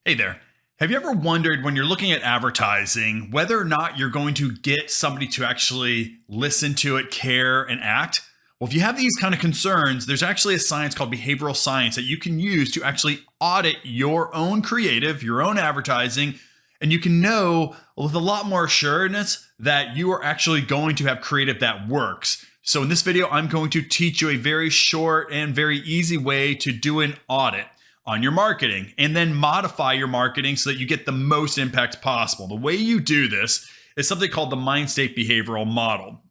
Hey there. Have you ever wondered when you're looking at advertising whether or not you're going to get somebody to actually listen to it, care, and act? Well, if you have these kind of concerns, there's actually a science called behavioral science that you can use to actually audit your own creative, your own advertising, and you can know with a lot more assuredness that you are actually going to have creative that works. So in this video, I'm going to teach you a very short and very easy way to do an audit on your marketing and then modify your marketing so that you get the most impact possible. The way you do this is something called the Mindstate Behavioral Model.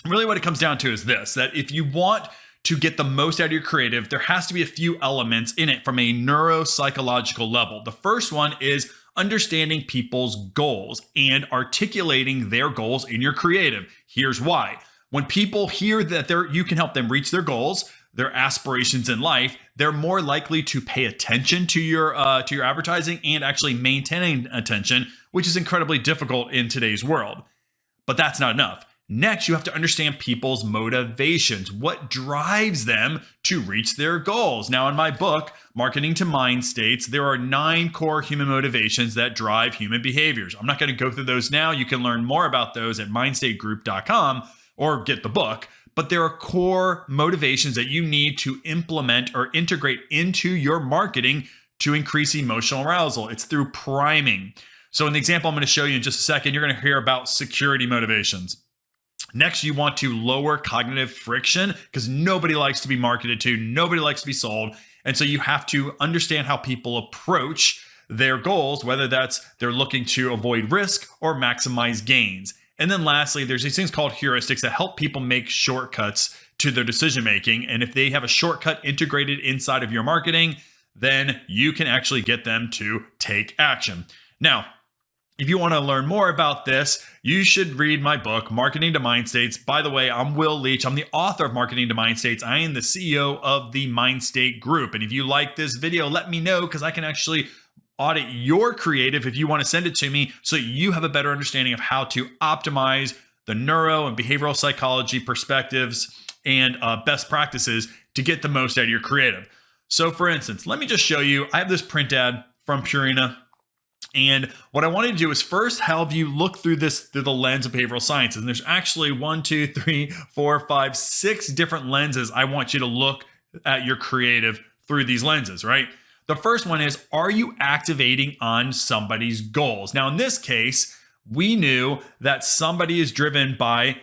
Really what it comes down to is this, that if you want to get the most out of your creative, there has to be a few elements in it from a neuropsychological level. The first one is understanding people's goals and articulating their goals in your creative. Here's why. When people hear that you can help them reach their goals, their aspirations in life, they're more likely to pay attention to your advertising and actually maintaining attention, which is incredibly difficult in today's world. But that's not enough. Next, you have to understand people's motivations. What drives them to reach their goals? Now, in my book, Marketing to Mind States, there are 9 core human motivations that drive human behaviors. I'm not going to go through those now. You can learn more about those at mindstategroup.com or get the book. But there are core motivations that you need to implement or integrate into your marketing to increase emotional arousal. It's through priming. So in the example I'm going to show you in just a second, you're going to hear about security motivations. Next, you want to lower cognitive friction because nobody likes to be marketed to, nobody likes to be sold. And so you have to understand how people approach their goals, whether that's they're looking to avoid risk or maximize gains. And then lastly, there's these things called heuristics that help people make shortcuts to their decision making. And if they have a shortcut integrated inside of your marketing, then you can actually get them to take action. Now, if you want to learn more about this, you should read my book, Marketing to Mind States. By the way, I'm Will Leach. I'm the author of Marketing to Mind States. I am the CEO of the Mindstate Group. And if you like this video, let me know because I can actually audit your creative if you want to send it to me so you have a better understanding of how to optimize the neuro and behavioral psychology perspectives and best practices to get the most out of your creative. So for instance, let me just show you, I have this print ad from Purina. And what I wanted to do is first have you look through this through the lens of behavioral sciences. And there's actually 1, 2, 3, 4, 5, 6 different lenses I want you to look at your creative through these lenses, right? The first one is, are you activating on somebody's goals? Now, in this case, we knew that somebody is driven by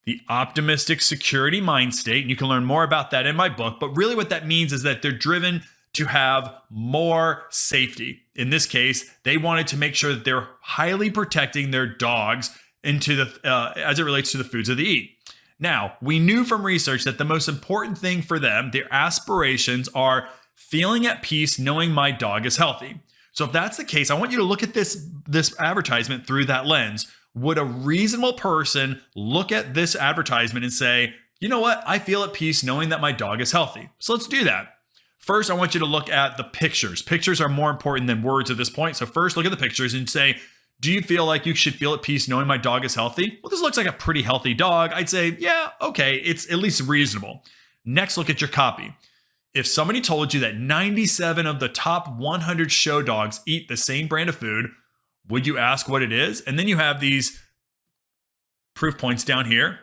the optimistic security mind state. And you can learn more about that in my book. But really what that means is that they're driven to have more safety. In this case, they wanted to make sure that they're highly protecting their dogs as it relates to the foods that they eat. Now, we knew from research that the most important thing for them, their aspirations are feeling at peace knowing my dog is healthy. So if that's the case, I want you to look at this advertisement through that lens. Would a reasonable person look at this advertisement and say, you know what? I feel at peace knowing that my dog is healthy. So let's do that. First, I want you to look at the pictures. Pictures are more important than words at this point. So first, look at the pictures and say, do you feel like you should feel at peace knowing my dog is healthy? Well, this looks like a pretty healthy dog. I'd say, yeah, okay, it's at least reasonable. Next, look at your copy. If somebody told you that 97 of the top 100 show dogs eat the same brand of food, would you ask what it is? And then you have these proof points down here.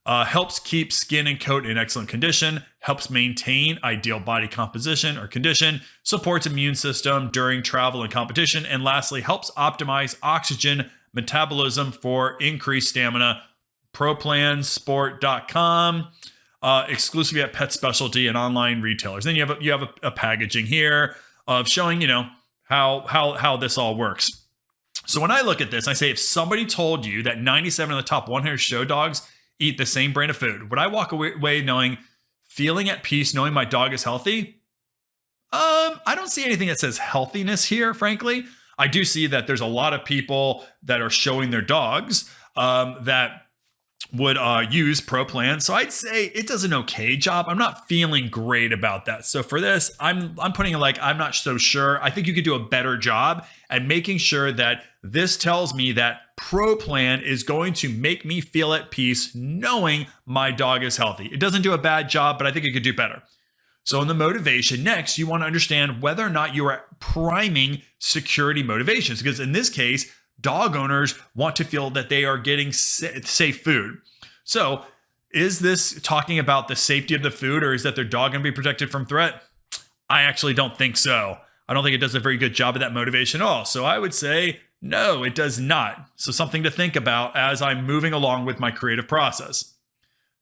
Helps keep skin and coat in excellent condition, helps maintain ideal body composition or condition, supports immune system during travel and competition, and lastly, helps optimize oxygen metabolism for increased stamina. ProPlansport.com. Exclusively at pet specialty and online retailers. Then you have a packaging here of showing, how this all works. So when I look at this, I say, if somebody told you that 97 of the top 100 show dogs eat the same brand of food, would I walk away feeling at peace, knowing my dog is healthy? I don't see anything that says healthiness here, frankly. I do see that there's a lot of people that are showing their dogs that would use Pro Plan. So I'd say it does an okay job. I'm not feeling great about that. So for this, I'm putting it like, I'm not so sure. I think you could do a better job at making sure that this tells me that Pro Plan is going to make me feel at peace knowing my dog is healthy. It doesn't do a bad job, but I think it could do better. So in the motivation, next, you want to understand whether or not you are priming security motivations, because in this case, dog owners want to feel that they are getting safe food. So is this talking about the safety of the food, or is that their dog going to be protected from threat? I actually don't think so. I don't think it does a very good job of that motivation at all. So I would say, no, it does not. So something to think about as I'm moving along with my creative process.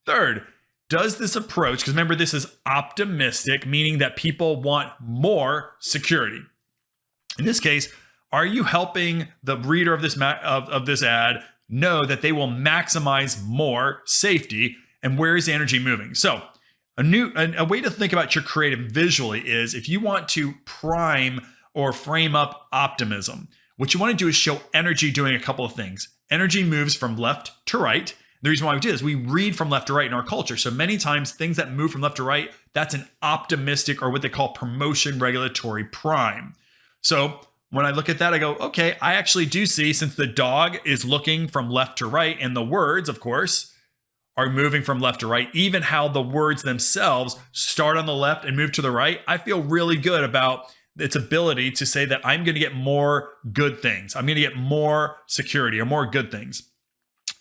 Third, does this approach, because remember, this is optimistic, meaning that people want more security. In this case, are you helping the reader of this ad know that they will maximize more safety, and where is the energy moving? So a way to think about your creative visually is, if you want to prime or frame up optimism, what you want to do is show energy doing a couple of things. Energy moves from left to right. The reason why we do this, we read from left to right in our culture. So many times things that move from left to right, that's an optimistic, or what they call promotion regulatory prime. So when I look at that, I go, okay, I actually do see, since the dog is looking from left to right, and the words, of course, are moving from left to right, even how the words themselves start on the left and move to the right, I feel really good about its ability to say that I'm going to get more good things. I'm going to get more security or more good things.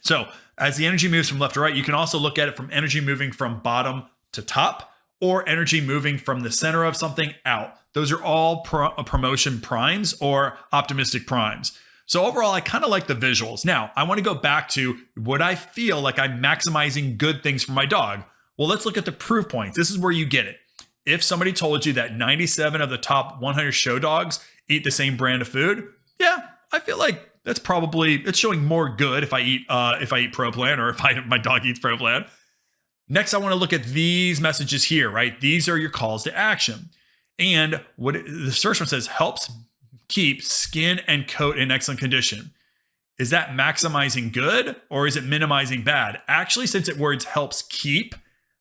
So as the energy moves from left to right, you can also look at it from energy moving from bottom to top, or energy moving from the center of something out. Those are all promotion primes or optimistic primes. So overall, I kind of like the visuals. Now, I want to go back to, would I feel like I'm maximizing good things for my dog? Well, let's look at the proof points. This is where you get it. If somebody told you that 97 of the top 100 show dogs eat the same brand of food, yeah, I feel like that's probably, it's showing more good if I eat Pro Plan, or if my dog eats Pro Plan. Next, I want to look at these messages here, right? These are your calls to action. And what the first one says, helps keep skin and coat in excellent condition. Is that maximizing good, or is it minimizing bad? Actually, since it words helps keep,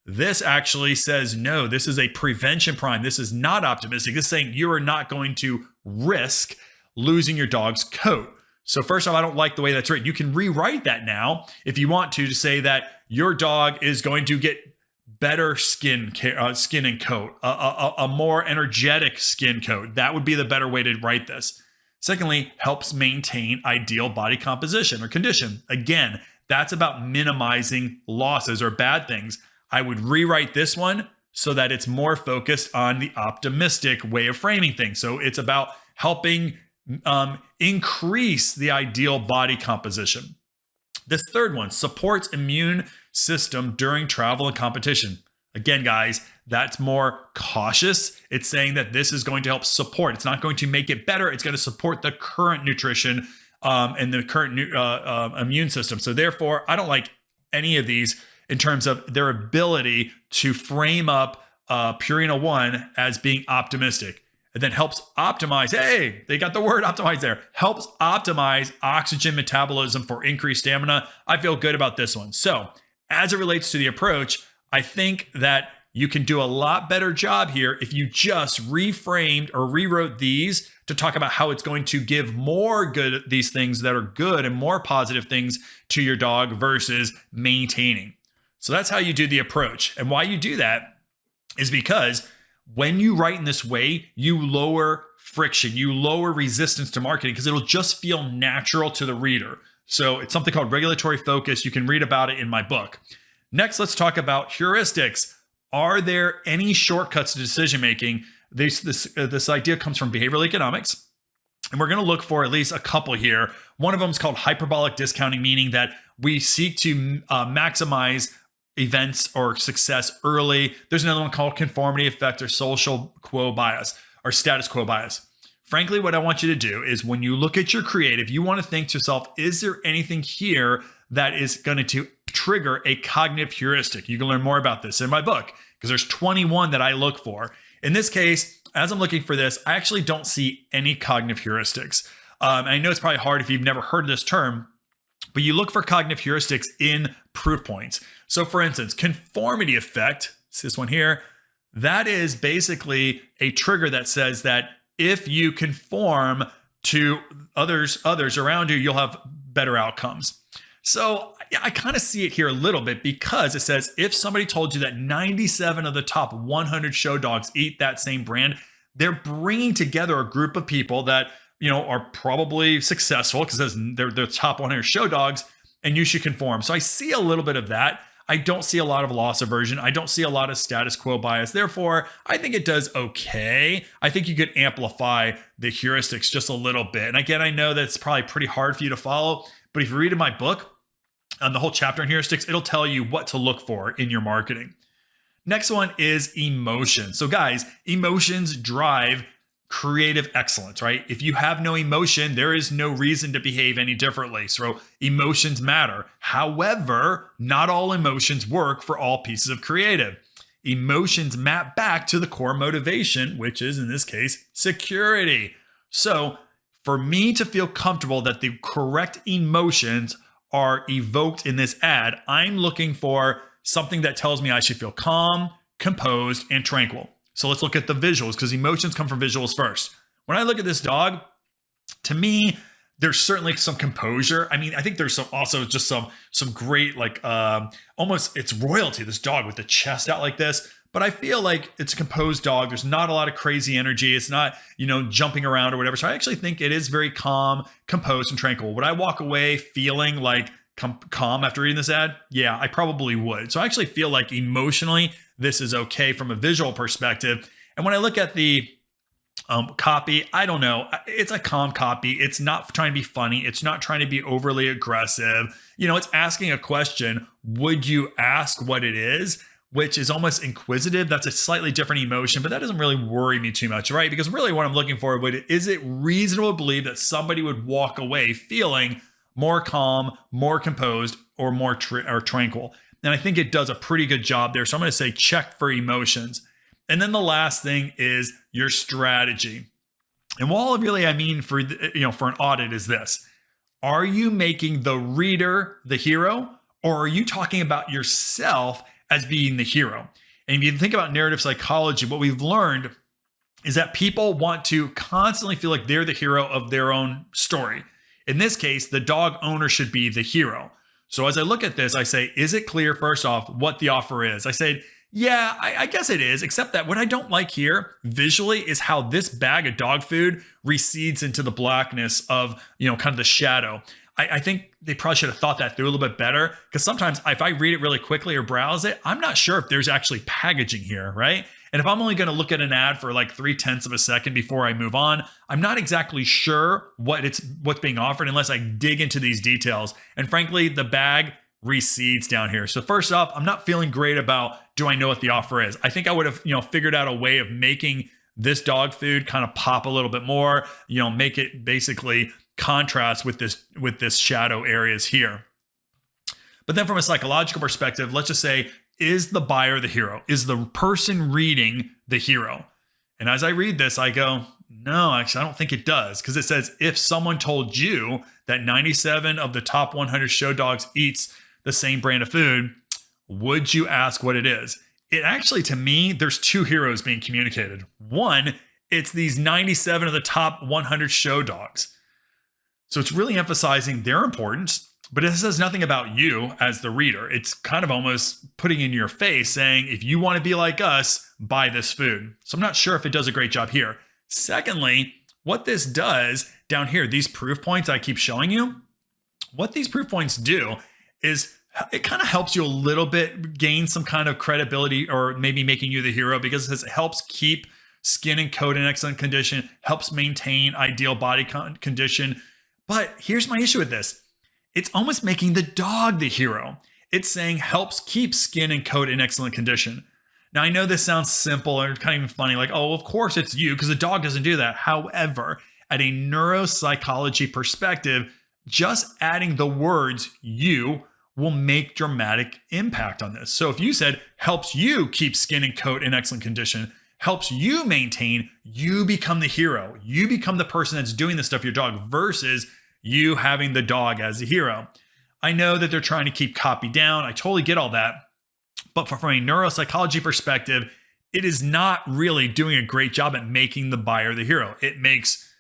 this actually says, no, this is a prevention prime. This is not optimistic. This is saying you are not going to risk losing your dog's coat. So first off, I don't like the way that's written. You can rewrite that now if you want to say that your dog is going to get better skin and coat, a more energetic skin coat. That would be the better way to write this. Secondly, helps maintain ideal body composition or condition. Again, that's about minimizing losses or bad things. I would rewrite this one so that it's more focused on the optimistic way of framing things. So it's about helping increase the ideal body composition. This third one, supports immune system during travel and competition. Again, guys, that's more cautious. It's saying that this is going to help support. It's not going to make it better. It's going to support the current nutrition and the current immune system. So therefore, I don't like any of these in terms of their ability to frame up Purina 1 as being optimistic. It then helps optimize, hey, they got the word optimize there, helps optimize oxygen metabolism for increased stamina. I feel good about this one. So as it relates to the approach, I think that you can do a lot better job here if you just reframed or rewrote these to talk about how it's going to give more good, these things that are good and more positive things to your dog versus maintaining. So that's how you do the approach. And why you do that is because when you write in this way, you lower friction, you lower resistance to marketing, because it'll just feel natural to the reader. So it's something called regulatory focus. You can read about it in my book. Next, let's talk about heuristics. Are there any shortcuts to decision making? This idea comes from behavioral economics, and we're going to look for at least a couple here. One of them is called hyperbolic discounting, meaning that we seek to maximize events or success early. There's another one called conformity effect or social quo bias or status quo bias. Frankly, what I want you to do is when you look at your creative, you want to think to yourself, is there anything here that is going to trigger a cognitive heuristic? You can learn more about this in my book because there's 21 that I look for. In this case, as I'm looking for this, I actually don't see any cognitive heuristics. I know it's probably hard if you've never heard this term, but you look for cognitive heuristics in proof points. So for instance, conformity effect, it's this one here, that is basically a trigger that says that if you conform to others around you, you'll have better outcomes. So Yeah, I kind of see it here a little bit because it says if somebody told you that 97 of the top 100 show dogs eat that same brand, they're bringing together a group of people that, are probably successful because they're the top 100 show dogs and you should conform. So I see a little bit of that. I don't see a lot of loss aversion. I don't see a lot of status quo bias. Therefore, I think it does okay. I think you could amplify the heuristics just a little bit. And again, I know that's probably pretty hard for you to follow, but if you read in my book, on the whole chapter on heuristics, it'll tell you what to look for in your marketing. Next one is emotion. So guys, emotions drive creative excellence, right? If you have no emotion, there is no reason to behave any differently. So emotions matter. However, not all emotions work for all pieces of creative. Emotions map back to the core motivation, which is in this case, security. So for me to feel comfortable that the correct emotions are evoked in this ad, I'm looking for something that tells me I should feel calm, composed, and tranquil. So let's look at the visuals because emotions come from visuals first. When I look at this dog, to me, there's certainly some composure. I mean, I think there's some great almost it's royalty, this dog with the chest out like this. But I feel like it's a composed dog. There's not a lot of crazy energy. It's not, jumping around or whatever. So I actually think it is very calm, composed, and tranquil. Would I walk away feeling like calm after reading this ad? Yeah, I probably would. So I actually feel like emotionally, this is okay from a visual perspective. And when I look at the copy, I don't know. It's a calm copy. It's not trying to be funny. It's not trying to be overly aggressive. It's asking a question. Would you ask what it is? Which is almost inquisitive. That's a slightly different emotion, but that doesn't really worry me too much, right? Because really what I'm looking for, is it reasonable to believe that somebody would walk away feeling more calm, more composed, or more tranquil? And I think it does a pretty good job there. So I'm going to say check for emotions. And then the last thing is your strategy. And what really I mean for an audit is this. Are you making the reader the hero, or are you talking about yourself as being the hero? And if you think about narrative psychology, what we've learned is that people want to constantly feel like they're the hero of their own story. In this case, the dog owner should be the hero. So as I look at this, I say, is it clear, first off, what the offer is? I said, yeah, I guess it is, except that what I don't like here visually is how this bag of dog food recedes into the blackness of, kind of the shadow. I think they probably should have thought that through a little bit better, because sometimes if I read it really quickly or browse it, I'm not sure if there's actually packaging here, right? And if I'm only going to look at an ad for like 0.3 of a second before I move on, I'm not exactly sure what's being offered unless I dig into these details. And frankly, the bag recedes down here. So first off, I'm not feeling great about, do I know what the offer is? I think I would have, figured out a way of making this dog food kind of pop a little bit more, make it basically contrast with this shadow areas here. But then from a psychological perspective, let's just say, is the buyer the hero? Is the person reading the hero? And as I read this, I go, no, actually, I don't think it does. Because it says, if someone told you that 97 of the top 100 show dogs eats the same brand of food, would you ask what it is? It actually, to me, there's two heroes being communicated. One, it's these 97 of the top 100 show dogs. So it's really emphasizing their importance, but it says nothing about you as the reader. It's kind of almost putting in your face saying, if you want to be like us, buy this food. So I'm not sure if it does a great job here. Secondly, what this does down here, these proof points I keep showing you, what these proof points do is it kind of helps you a little bit gain some kind of credibility, or maybe making you the hero, because it helps keep skin and coat in excellent condition, helps maintain ideal body condition. But here's my issue with this. It's almost making the dog the hero. It's saying helps keep skin and coat in excellent condition. Now, I know this sounds simple or kind of even funny, like, oh, of course it's you, because the dog doesn't do that. However, at a neuropsychology perspective, just adding the words you will make dramatic impact on this. So if you said helps you keep skin and coat in excellent condition, helps you maintain, you become the hero. You become the person that's doing this stuff, your dog, versus you having the dog as the hero. I know that they're trying to keep copy down. I totally get all that. But from a neuropsychology perspective, it is not really doing a great job at making the buyer the hero. It makes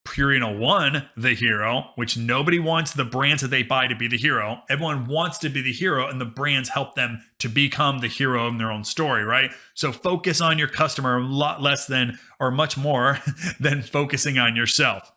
Purina One the hero, which nobody wants the brands that they buy to be the hero. Everyone wants to be the hero, and the brands help them to become the hero in their own story, right? So focus on your customer a lot less than, or much more than focusing on yourself.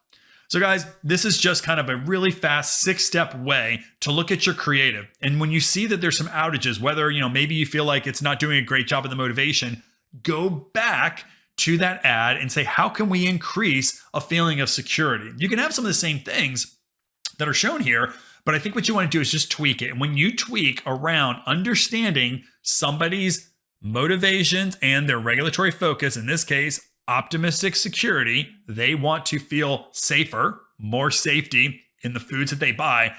So guys, this is just kind of a really fast 6-step way to look at your creative. And when you see that there's some outages, whether, maybe you feel like it's not doing a great job of the motivation, go back to that ad and say, how can we increase a feeling of security? You can have some of the same things that are shown here, but I think what you want to do is just tweak it. And when you tweak around understanding somebody's motivations and their regulatory focus, in this case, optimistic security, they want to feel safer, more safety in the foods that they buy.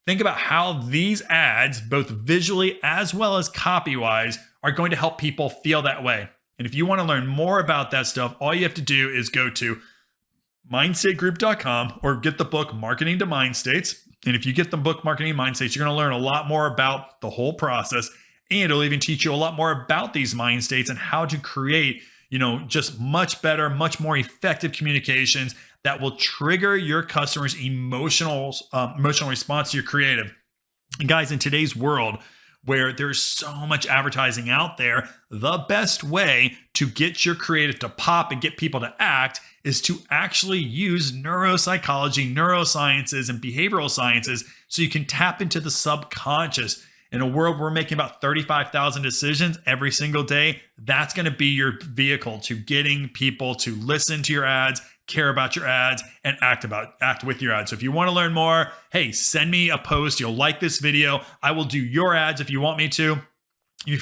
Think about how these ads, both visually as well as copy-wise, are going to help people feel that way. And if you want to learn more about that stuff, all you have to do is go to mindstategroup.com or get the book Marketing to Mindstates. And if you get the book Marketing to Mindstates, you're going to learn a lot more about the whole process. And it'll even teach you a lot more about these mind states and how to create, just much better, much more effective communications that will trigger your customers' emotional response to your creative. And guys, in today's world, where there's so much advertising out there, the best way to get your creative to pop and get people to act is to actually use neuropsychology, neurosciences, and behavioral sciences so you can tap into the subconscious. In a world where we're making about 35,000 decisions every single day, that's going to be your vehicle to getting people to listen to your ads, care about your ads, and act with your ads. So if you want to learn more, hey, send me a post. You'll like this video. I will do your ads if you want me to. If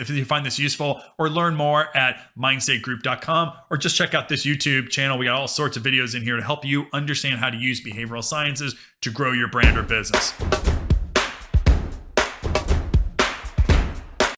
you find this useful, or learn more at mindstategroup.com, or just check out this YouTube channel. We got all sorts of videos in here to help you understand how to use behavioral sciences to grow your brand or business.